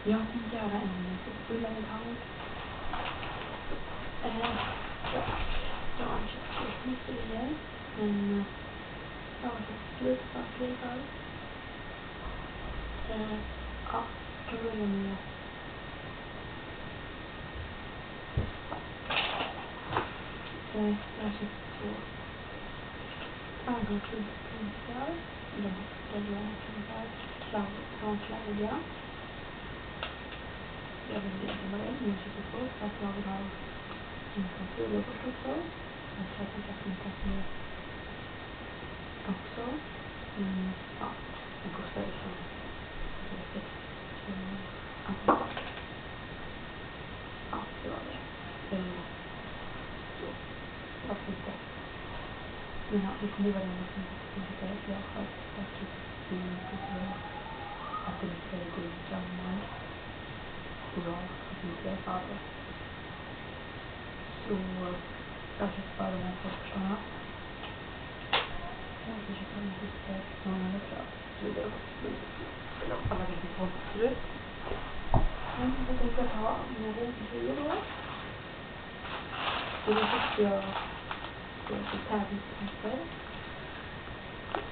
Jag tänkte göra en bullertang. Jag har köpt mycket grejer, men jag har köpt lite saker för. Ja, kan börja med jag har köpt 2 ögonklumpar. De är från Claudia. Jag vill veta vad det är, men jag köpte 2 för att jag vill ha en concealerborst också. Jag tror att jag köpte en concealer också. Ja, den kostar liksom 6 kronor. Ja, det var det. Så, varför inte? Men ja, det kommer vara den som jag har faktiskt att det är väldigt gammal och jag inte har det. Så jag köper bara de här borstarna. Jag ska köpa en lite månader för att alla vet inte vad det ser ut. Men jag tänkte ha mina regntröjor då. Och då köpte jag lite tävlingspapper.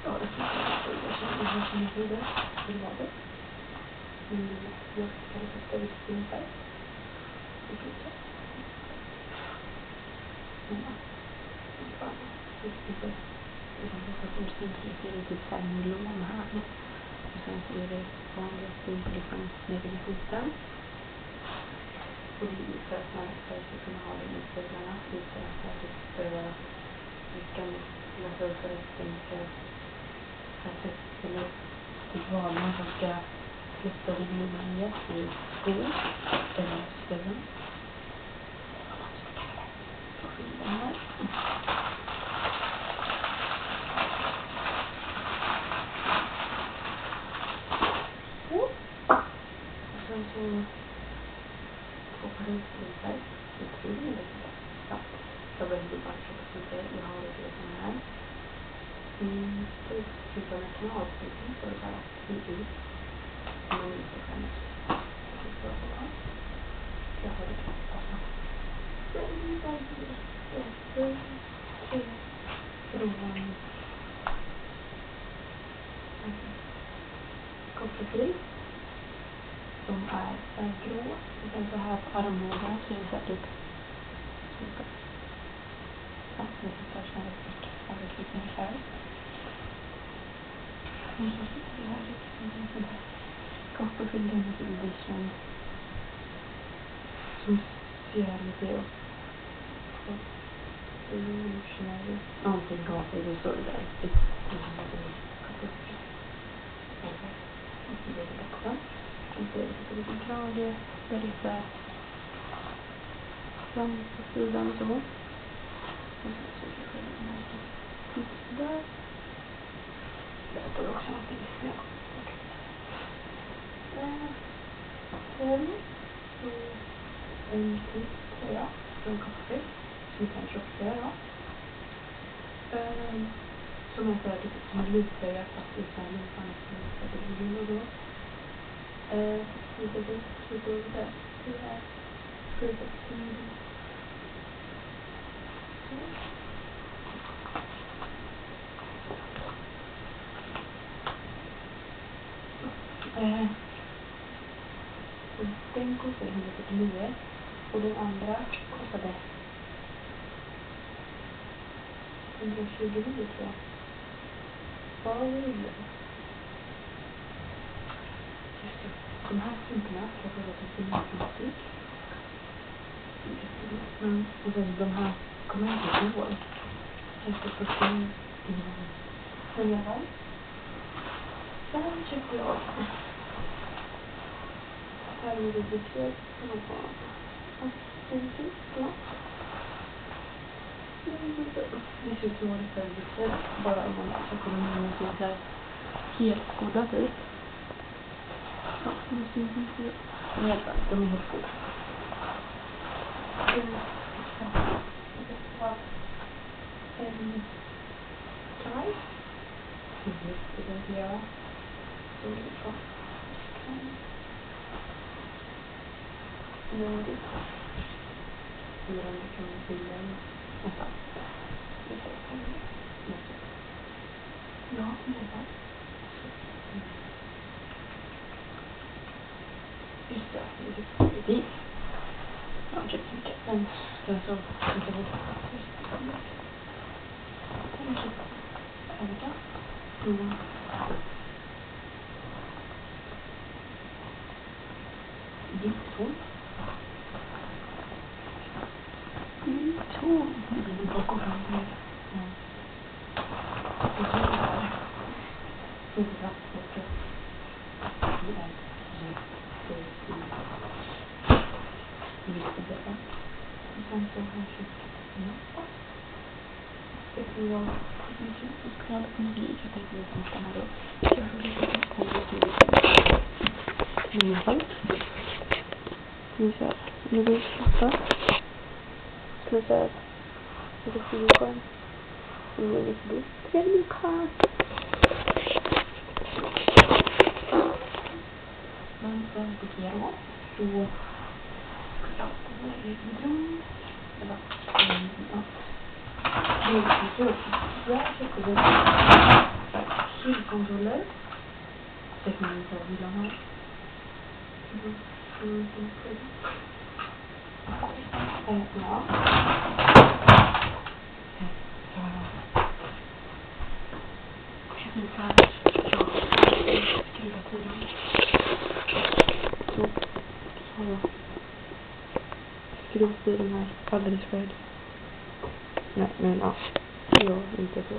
Ja, det tycker jag känner som jag gjorde. Det var det. Jag kan sätta lite strumpor. Det tycker jag. Det är typ såhär melon här. Och sen så är det vanliga strumpor liksom nere vid foten. Och det är för att man ska kunna ha det i stövlarna utan att man typ behöva läsa upp för att den ska eller typ valman som ska släppa regionen ner i skor eller stövlarna. Så skiljer den här. Så 2 par strumpor. Jag tror det är lite. Ja, jag behöver bara köpa strumpor. Jag har lite sådana här. Det är typ av en kanalstrumpor så det här ut. Men inte skämmas. Jag har det passa. Det är bara från Koppelfri. De är grå. Och sen så här på armbågen så är det så här typ. Ja, det är så här avveckling här. Och så sitter det här lite som en sån här. Koppelfri den måste bli som sociality och revolutionary. Någonting gav det så där. Det är som att det är koppelfri. Och så blir det också. Och så är det lite liten krage med lite fram på sidan och så. Och så är det den här så där. Där står också någonting. Ja. Sen så en till tröja från Koppel som kan tjocktröja. Som är så här lite som en luttröja fast utan lutan så det blir ju då. Lite där. Det är perfekt. Och den kostade 149 och den andra kostade 129 tror jag. Vad är det? Just det. De här strumporna ska vara typ i musik. Och sen de här kommer jag inte ihåg. Jag ska få se innan. Men jag var. Sen köpte jag här är det byxor som man får det ser ut som att det är byxor bara om man ska komma in och så här helt skodda typ. Ja, det ser ut som det. Men jag tror att de är helt skodda. Det var en kaj. Det tänkte jag. Så det var. Nu är det 400 kronor billigare nästan. Ja, nästan. Just det, det är dit. Jag har köpt mycket, men sen så inte det. Jättetom. Tom. Det är bakom fram med. Inte vattnet. Jättebra. Och sen så har jag köpt nata. Det är jag på YouTube och ska på musik. Jag tänkte att jag stannar då. Jag får lite på musik. I alla fall. Nu så här. Nu vill jag slappa. Så så här. Det är fyrkant. Nu är det lite fyrkant. Men sen fick jag då. Så ja, det är videon. Eller ja. Det är så. Jag köpte kylkontroller. Det kan man inte vilja ha. Ja. Skruvstyren här alldeles färdig. Nej, men ja. Ja, inte så.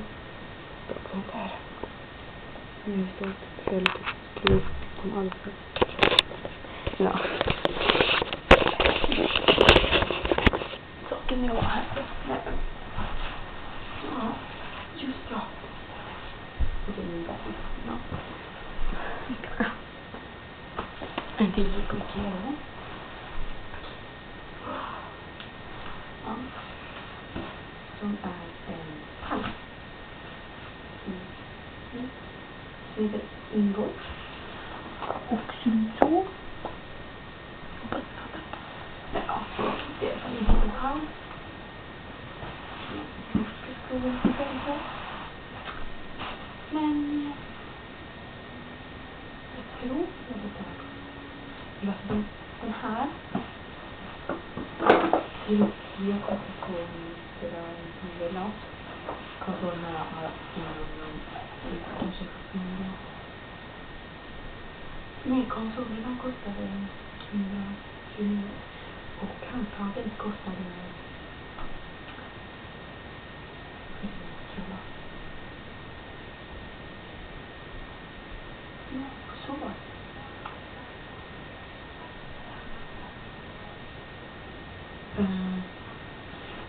Sånt här. Nu är det stort. Så jag lite skruv som allt. Ja. Saken jag här. Nej. Ja, just ja. Det är min bästa. Ja. En till på Ikea. Ja. Som är en panna. Som heter Ingo. Och så. Ja, det är en liten hand. Men jag tror att den här jag kommer på det där huvudlag kontrollerna har kanske 100. Nej, konsolerna kostade 100 och handtagen kostade 100. Ja, så.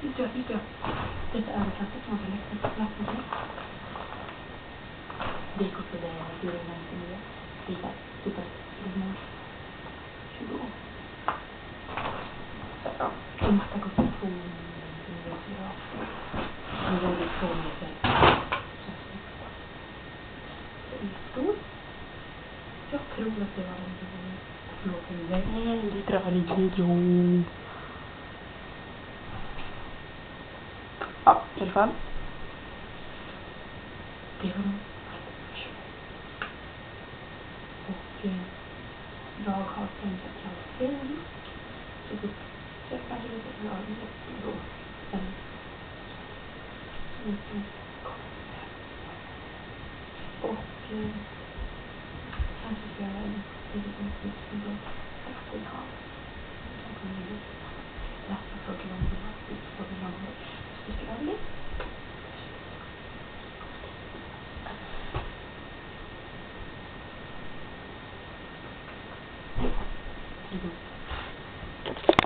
Just det. Detta överkastet som man kan lägga på. Det kostade 499. Vidare. Super. 20. Ja. Och matta kostade 200. Och det är 2 meter. Stor. Jag tror att det var en väldigt rörlig video. Ja, i alla fall. Det var och jag har tänkt att jag film. Så det kanske lite rörligt då. Och kanske ska jag göra en liten